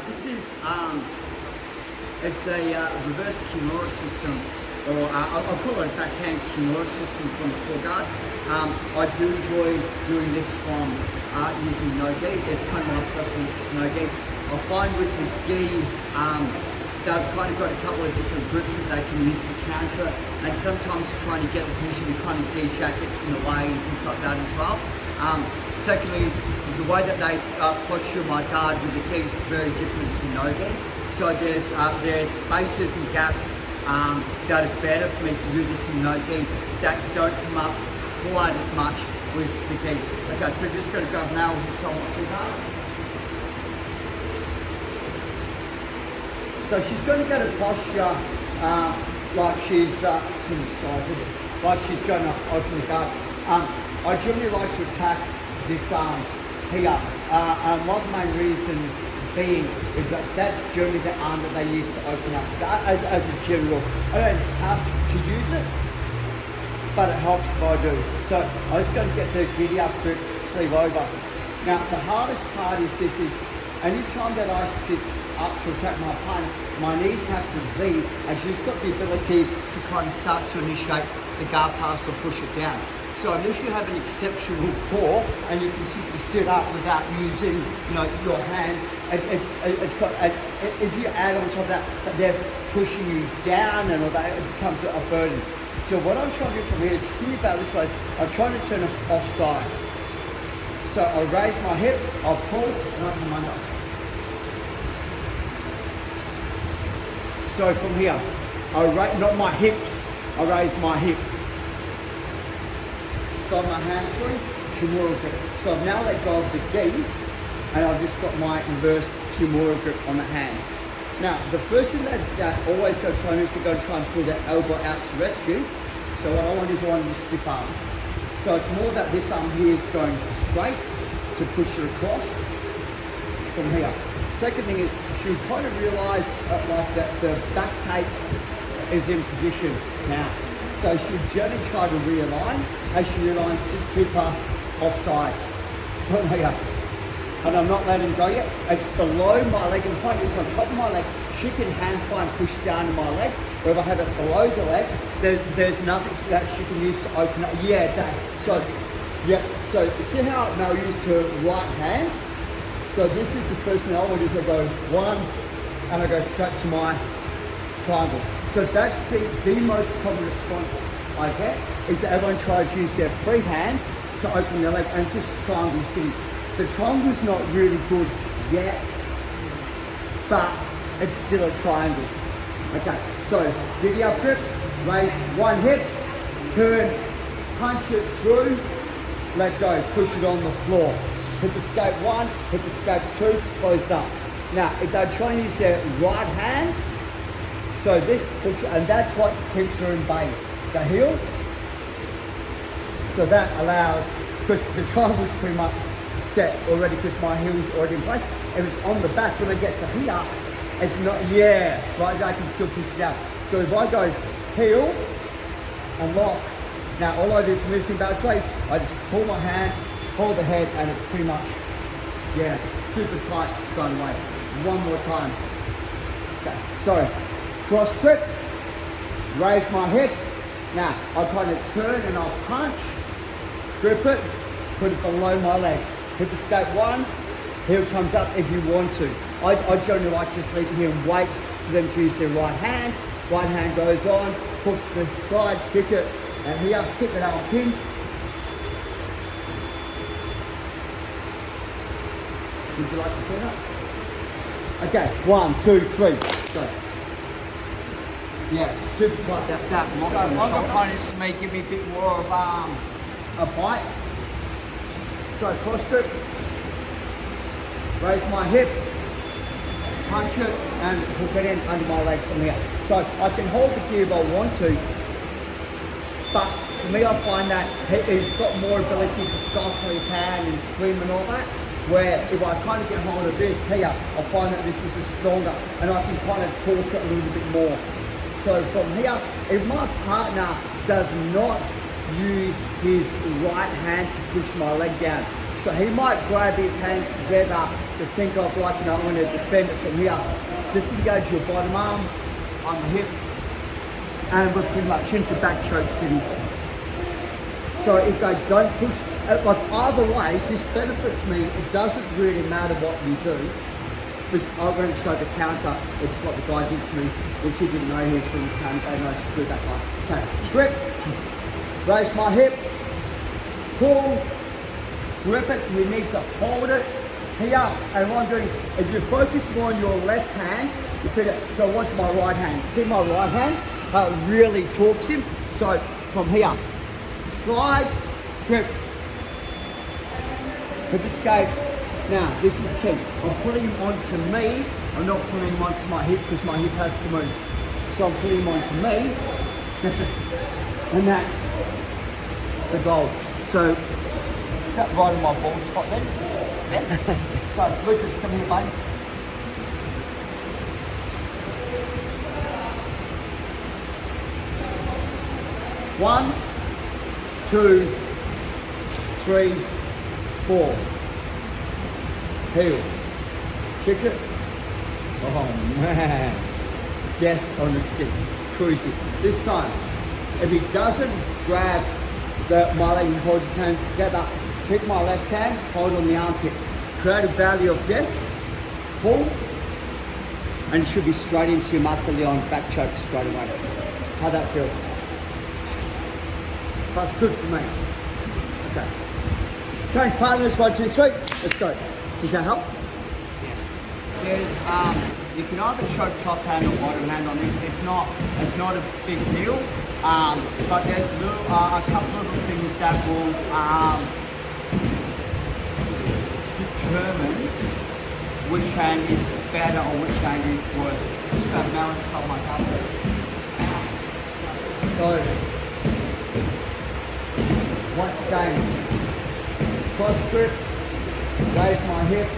This is it's a reverse Kimura system, or I'll call it a backhand Kimura system from the foreguard. I do enjoy doing this from using no gi. It's kind of my preference, no gi. I find with the gi, they've kind of got a couple of different grips that they can use to counter, and sometimes trying to get the position of kind of gi jackets in the way and things like that as well. Secondly, is the way that they posture my guard with the gi is very different to no gi. So there's spaces and gaps that are better for me to do this in no gi that don't come up quite as much with the gi. Okay, so just going to go now with somewhat bigger. So she's going to get a posture like she's to the size of it, like she's going to open the guard. I generally like to attack this arm here, and one of the main reasons being is that that's generally the arm that they use to open up as a general. I don't have to use it, but it helps if I do. So I'm just going to get the giddy up grip, sleeve over. Now the hardest part is this is anytime that I sit up to attack my opponent, my knees have to V, and she's got the ability to kind of start to initiate the guard pass or push it down. So unless you have an exceptional core and you can simply sit up without using, your hands, it's got. If you add on top of that they're pushing you down and all that, it becomes a burden. So what I'm trying to do from here is think about this way. I'm trying to turn it offside. So I raise my hip, I'll pull, and I come under. So from here, not my hips, I raise my hip. So my hand through, Kimura grip. So I've now let go of the gi, and I've just got my inverse Kimura grip on the hand. Now, the first thing that always go try and do is to go and try and pull that elbow out to rescue. So what I want is I want to stiff arm. So it's more that this arm here is going straight to push it across from here. Second thing is she would kind of realise like that the back tape is in position now. So she generally try to realign. As she realigns, just keep her offside from here. And I'm not letting go yet. It's below my leg, and the point is on top of my leg. She can hand find push down to my leg. Or if I have it below the leg, there's nothing that she can use to open up. Yeah, that. So, yeah. So see how now I used her right hand. So this is the first thing I would do is I go one, and I go straight to my triangle. So that's the most common response I get, is that everyone tries to use their free hand to open their leg, and it's just triangle sitting. The triangle's not really good yet, but it's still a triangle. Okay, so giddy up grip, raise one hip, turn, punch it through, let go, push it on the floor. Hit the scope one, hit the scope two, closed up. Now, if they try and use their right hand, so this, and that's what keeps her in bay. The heel, so that allows, because the triangle's pretty much set already, because my heel's already in place. If it's on the back, when I get to here, it's not, yes, right, I can still push it out. So if I go heel and lock, now all I do from this in both ways, I just pull my hand, hold the head, and it's pretty much, yeah, super tight straight away. One more time. Okay, so cross grip, raise my hip. Now I kind of turn and I'll punch, grip it, put it below my leg. Hit the scope one, heel comes up if you want to. I generally like to just leave it here and wait for them to use their right hand. Right hand goes on, hook the side, kick it, and here, kick it out, pin. Would you like to see that? Okay, 1, 2, 3. So, yeah, super tight that lock. So longer punches to me give me a bit more of a bite. So cross grip, raise my hip, punch it, and hook it in under my leg from here. So I can hold the gear if I want to, but for me I find that he's got more ability to cycle his hand and swim and all that. Where if I kind of get hold of this here, I find that this is stronger, and I can kind of torque it a little bit more. So from here, if my partner does not use his right hand to push my leg down, So he might grab his hands together to think of like, I'm going to defend it from here. Disengage your bottom arm on the hip, and we're pretty much into back choke sitting. So if they don't push, like either way, this benefits me. It doesn't really matter what you do, because I'm going to show the counter. It's what the guy did to me, which he didn't know he was doing the counter, and I screwed that guy. Okay, grip, raise my hip, pull, grip it. You need to hold it here. And what I'm doing is, if you focus more on your left hand, you put it. So watch my right hand. See my right hand? How it really torques him. So from here, slide, grip, hip escape. Now this is key. I'm putting him onto me. I'm not putting him onto my hip because my hip has to move. So I'm putting him onto me, and that's the goal. So is that right in my ball spot then? Yeah. So Lucas, come here, buddy. One, two, three, four. Heel. Kick it. Oh man. Death on the stick. Cruising. This time, if he doesn't grab my leg and hold his hands together, pick my left hand, hold on the armpit. Create a value of death. Pull. And it should be straight into your Mataleon back choke straight away. How'd that feel? That's good for me. Okay. Change partners, 1, 2, 3. Let's go. Does that help? Yeah. There's you can either choke top hand or bottom hand on this. It's not a big deal. But there's a couple of little things that will determine which hand is better or which hand is worse. Just about now and top my cover. So once again, cross grip, raise my hip,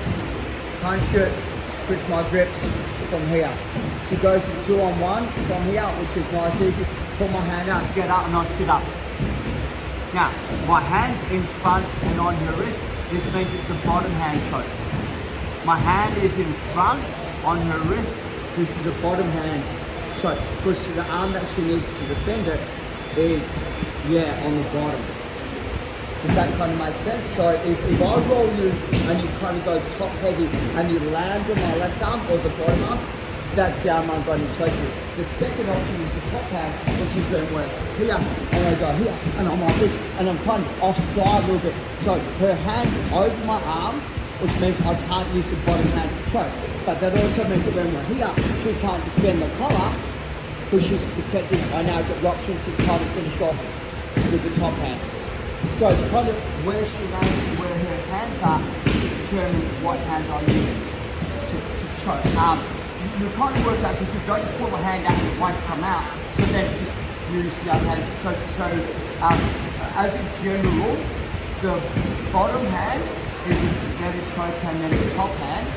punch it, switch my grips from here. She goes to 2-on-1 from here, which is nice, easy. Pull my hand out, get up, and I sit up. Now, my hand's in front and on her wrist. This means it's a bottom hand choke. My hand is in front on her wrist. This is a bottom hand choke. Because the arm that she needs to defend it is, on the bottom. Does that kind of make sense? So if I roll you and you kind of go top heavy and you land on my left arm or the bottom arm, that's the arm I'm going to choke you. The second option is the top hand, which is when we're here and I go here and I'm like this and I'm kind of offside a little bit. So her hand's over my arm, which means I can't use the bottom hand to choke. But that also means that when we're here, she can't defend the collar because she's protected. I now get the option to kind of finish off with the top hand. So it's kind of where she lands and where her hands are to determine what hand I use to choke. You kind of work out because you don't pull a hand out and it won't come out. So then just use the other hand. So as a general, the bottom hand is a better choke hand than the top hand.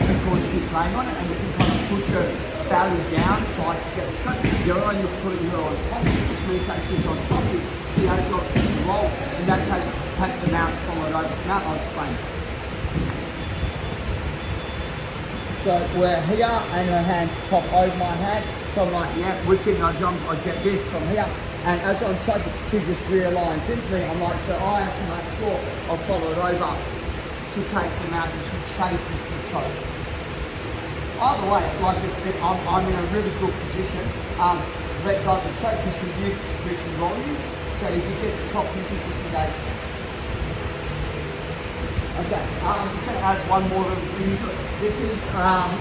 Of course, she's laying on it and you can kind of push her belly down side to get the choke. The other one, you're putting her on top, which means that she's on top of you. She has the option to roll. In that case, take the mount, follow it over to mount. I'll explain. So we're here and her hand's top over my hand. So I'm like, wicked, and I jump, I get this from here. And as I'm choking, she just realigns into me. I'm like, so I have to make sure I follow it over to take the mount and she chases the choke. Either way, like I'm in a really good position. Let go of the choke because you're used to reach and roll you. So if you get to top position, disengage. Okay, I'm just going to add one more little thing to it. This is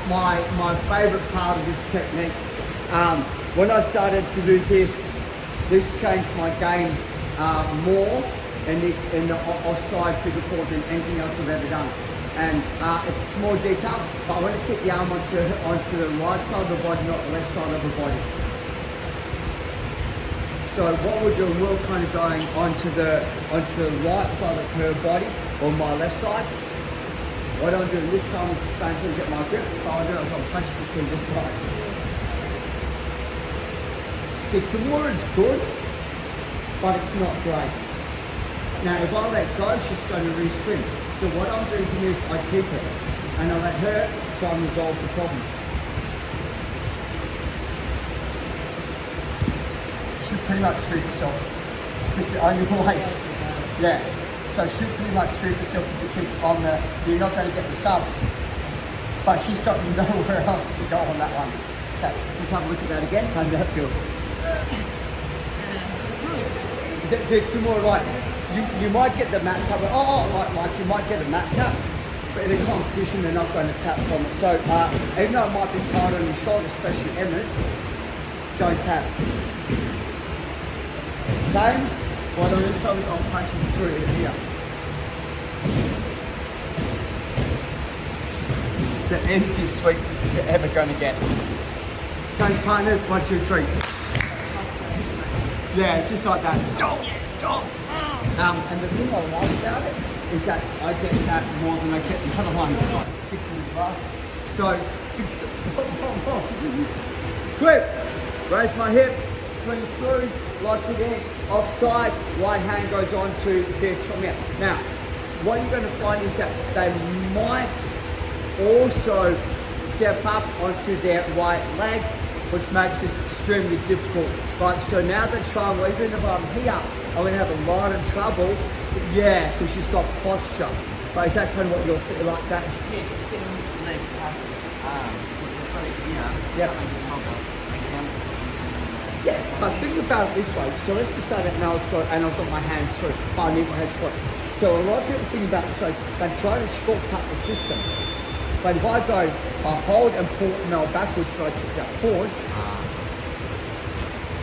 my favourite part of this technique. When I started to do this changed my game more in the offside figure four than anything else I've ever done. And it's a small detail, but I want to keep the arm onto the right side of the body, not the left side of the body. So what we're doing, we're kind of going onto the right side of her body, or my left side. What I'm doing this time is the same thing, get my grip. What I'm doing is I'm punching between this side. The Kimura is good, but it's not great. Now, if I let go, she's going to re-spring. So what I'm doing here is I keep her, and I let her try and resolve the problem. She'll pretty much sweep herself. Because the only way, yeah. So she'll pretty much sweep herself if you keep on the, you're not going to get the sub. But she's got nowhere else to go on that one. Okay, let's just have a look at that again. How did that feel? The Kimura, like, you might get the mat tap, like you might get a mat tap, but in a competition they're not going to tap from it. So even though it might be tight on your shoulder, especially Emma's, don't tap. Same, but on this side I'm punching through it here. The easiest sweep you're ever going to get. Okay, partners, 1, 2, 3. Yeah, it's just like that. And the thing I like about it is that I get that more than I get the other one. So, quick, raise my hip, swing through, lock it in, offside, right hand goes on to this from here. Now, what you're going to find is that they might also step up onto their right leg, which makes this extremely difficult. Right, so now the trouble, even if I'm here, I'm going to have a lot of trouble. Yeah, because she's got posture. But is that kind of what you're feeling like that? Yeah, just getting this leg past this arm. So if they've got it here, I just hold the leg down to something. Yeah, but think about it this way. So let's just say that now it's got, and I've got my hands through. I need my hands through. So a lot of people think about it, so they try to shortcut the system. But if I go, I hold and pull Mel backwards, but I kick that forwards.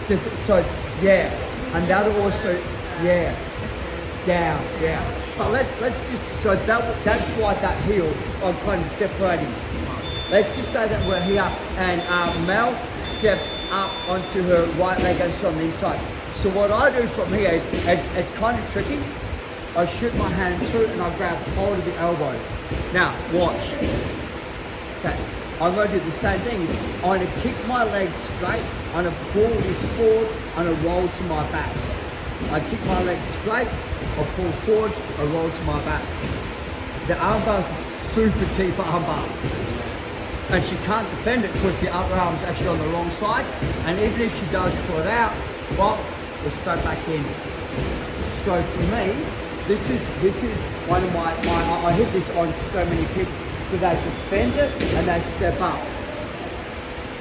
Just, so, yeah. And that'll also, yeah. Down, yeah. But let's just, so that's why that heel, I'm kind of separating. Let's just say that we're here and Mel steps up onto her right leg and she's on the inside. So what I do from here is, it's kind of tricky. I shoot my hand through and I grab hold of the elbow. Now, watch. Okay, I'm going to do the same thing. I'm going to kick my legs straight, I'm going to pull this forward, I'm going to roll to my back. I kick my legs straight, I pull forward, I roll to my back. The armbar is a super deep armbar. And she can't defend it because the upper arm's actually on the wrong side. And even if she does pull it out, well, we're straight back in. So for me, this is one of my I hit this on so many people. So they defend it and they step up.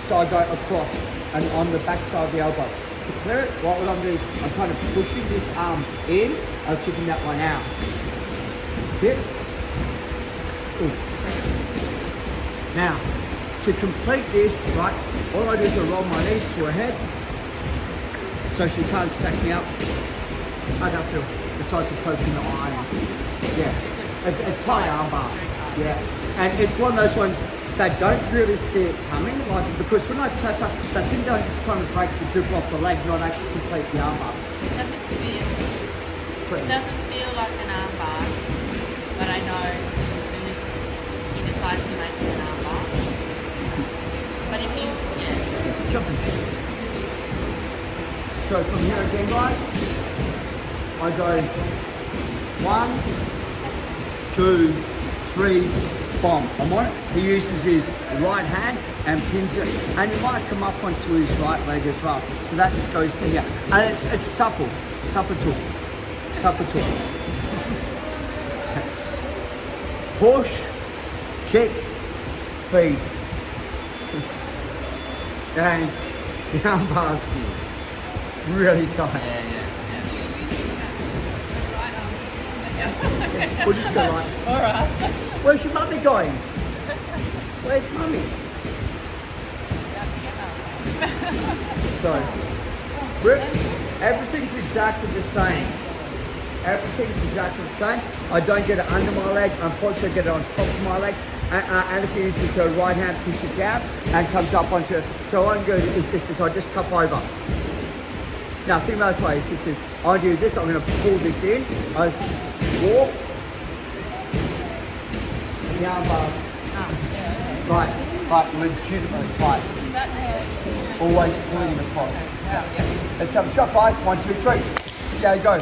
So I go across and on the back side of the elbow. To clear it, what I'm doing is I'm kind of pushing this arm in, I'm kicking that one out. Hit. Ooh. Now, to complete this, right, all I do is I roll my knees to her head so she can't stack me up. How'd that feel? Besides the poking the eye. Yeah, a tight arm bar. Yeah, and it's one of those ones that don't really see it coming, like, because when I touch up, that thing don't just kind of break the grip off the leg, not actually complete the arm bar. It doesn't feel like an arm bar, but I know as soon as he decides to make it an arm bar. But if you, yeah. Jumping. So from here again, guys, I go 1, 2, 3, bomb. I'm on it. He uses his right hand and pins it, and he might come up onto his right leg as well. So that just goes to here, and it's supple, supple. Push, kick, feed, and the arm bars really tight. Yeah. We'll just go like. All right. Where's your mummy going? Where's mummy? Sorry. Everything's exactly the same. Everything's exactly the same. I don't get it under my leg. Unfortunately, I get it on top of my leg. Annika uses her right hand, push it down, and comes up onto it. So what I'm going to do is this, I just cup over. Now, think about this way. It's just this. I do this, I'm going to pull this in. I just walk. The arm bar. Like legitimately tight. Always pulling it across. Let's have a shot, guys. 1, 2, 3. See how you go.